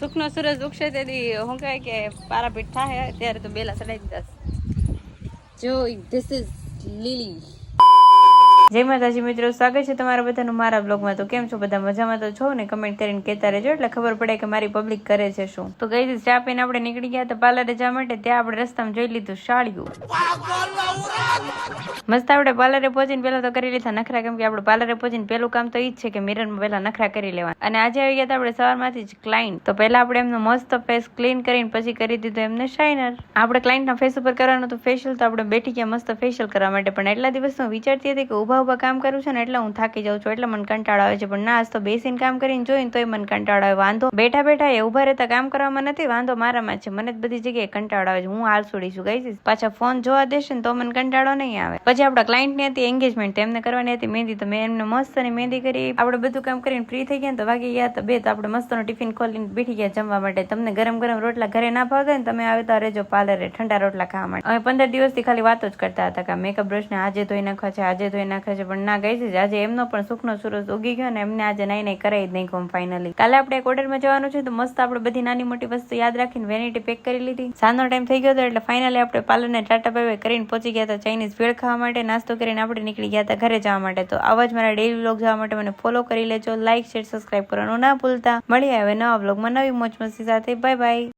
સુખનો સૂરજ ઉગશે તેથી હું કહે કે પારાપીઠ થાય ત્યારે તો બેલા ચડાવી દીધા જો ધીસ ઇઝ લીલી. જય માતાજી મિત્રો, સ્વાગત છે તમારા બધાનું મારા બ્લોગમાં. તો કેમ છો બધા? મજામાં તો છો ને? કમેન્ટ કરીને કહેતા રહેજો એટલે ખબર પડે કે મારી પબ્લિક કરે છે શું. તો ગઈ ચા પીને આપણે નીકળી ગયા હતા પાર્લરે જવા માટે. ત્યાં આપણે રસ્તામાં જોઈ લીધું સાડિયું. મસ્ત આપણે પાર્લરે પહોંચીને પેલા તો કરી લીધા નખરા, કેમ કે આપણે પાર્લરે પહોંચીને પેલું કામ તો ઈ જ છે કે મિરરમાં પેલા નખરા કરી લેવા. અને આજે આવી ગયા હતા આપણે સવારમાંથી જ ક્લાયન્ટ. તો પહેલા આપણે એમનો મસ્ત ફેસ ક્લીન કરીને પછી કરી દીધું એમને શાઇનર. આપણે ક્લાયન્ટના ફેસ ઉપર કરવાનું તો ફેશિયલ, તો આપણે બેઠી ગયા મસ્ત ફેશિયલ કરવા માટે. પણ એટલા દિવસ હું વિચારતી હતી કે ઉભા કામ કરું છું ને એટલે હું થાકી જાઉં છું, એટલે મને કંટાળો આવે છે. પણ ના, આજ તો બેસીને કામ કરીને જોઈને તોય મને કંટાળો આવે. વાંધો બેઠા બેઠા એ ઉભા રહેતા કામ કરવામાં નથી, વાંધો મારામાં છે. મને જ બધી જગ્યાએ કંટાળો આવે છે. હું આળસુડી છું ગઈ. પાછા ફોન જોવા દેશે ને તો મને કંટાળો નહીં આવે. પછી આપણા ક્લાયન્ટની હતી એંગેજમેન્ટ, એમને કરવાની હતી મહેંદી. તો મેં એમને મસ્ત ની મહેંદી કરી. આપણે બધું કામ કરીને ફ્રી થઈ ગયા તો વાગી ગયા તો 2. તો આપણે મસ્તનો ટિફિન ખોલીને બેઠી ગયા જમવા માટે. તમને ગરમ ગરમ રોટલા ઘરે ના ભાવતા ને તમે આવતા રહેજો પાર્લરે ઠંડા રોટલા ખાવા માટે. અમે 15 દિવસથી ખાલી વાતો જ કરતા હતા કે મેકઅપ બ્રશ ને આજે ધોઈ નાખવા છે, આજે ધોઈ નાખવા છે. પણ ના ગઈ છે, આજે એમનો પણ સુખનો સૂરજ ઉગી ગયો ને એમને આજે નહીં કરાવી જ નહીં. ફાઇનલી કાલે આપણે એક ઓર્ડરમાં જવાનું છે તો મસ્ત આપણે બધી નાની મોટી વસ્તુ યાદ રાખીને વેનિટી પેક કરી લીધી. સાંજનો ટાઈમ થઈ ગયો હતો એટલે ફાઇનલી આપણે પાર્લરને ટાટા બાય બાય કરીને પહોંચી ગયા હતા ચાઇનીઝ ભેળ ખાવા માટે. નાસ્તો કરીને આપણે નીકળી ગયા હતા ઘરે જવા માટે. તો આવા જ મારા ડેઈલી વ્લોગ જોવા માટે મને ફોલો કરી લેજો, લાઈક શેર સબસ્ક્રાઇબ કરવાનું ના ભૂલતા. મળીએ હવે નવા વ્લોગમાં નવી મોજ મસ્તી સાથે. Bye bye.